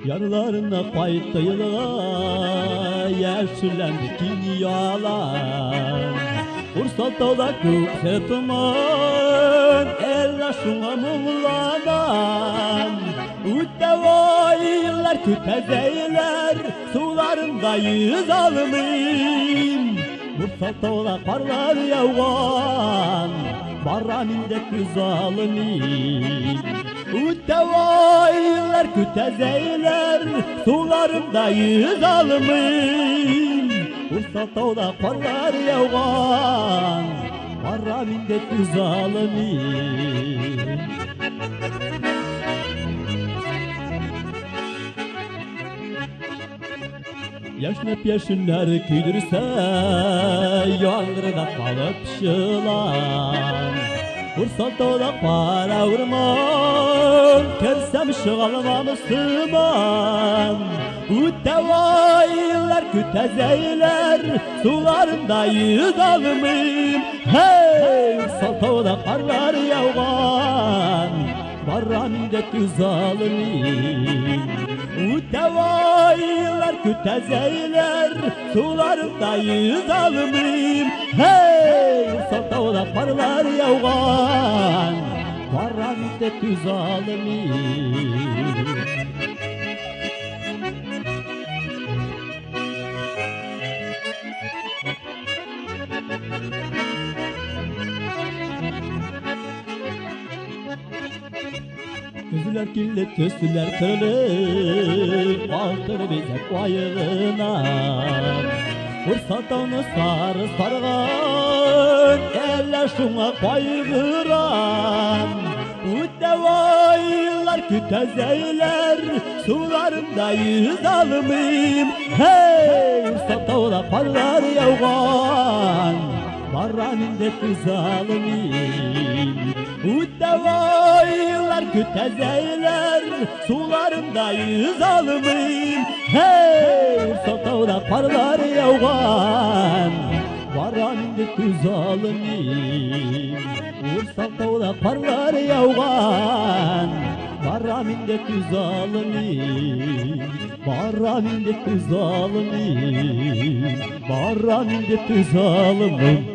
Yarlarına paytıyla yeşillendi dünyalar. Ursal tola kuksetuman ella şuna muğlanan. Uttevaylar kütezeyler sularında yüz almayayım. Ursal tola karlar yağan barraminde küz almayayım. Uttevaylar kütezeyler sularında yüz almayayım. Ursal tola karlar yağan barraminde küz almayayım. Yaşnap yaşınlar küydürse yağdırda kalıp şılan. Ursal tola para vurman kersem şıgalmamışsıman. Uttevaylar kütezeyler sularında yüz almayayım. Hey! Ursal tola karlar yağan barraminde küz almayayım. Uttevaylar kütezeyler sularında yüz almayayım. Hey! Ursal tola karlar yağan barraminde küz almayayım. Gözler kirli, gözler kırılır, altını bize koyuna. Ursal tola sarı sargan, eller şuna koyuran. Uttevaylar kütezeyler sularında yüz almayayım. Hey! Ursal tola karlar yağan barraminde küz almayayım. Uttevaylar kütezeyler sularında yüz almayayım. Hey! Ursal tola karlar yağan barraminde küz almayayım. Ursal tola karlar yağan barraminde küz almayayım. Barraminde küz almayayım. Barraminde küz almayayım.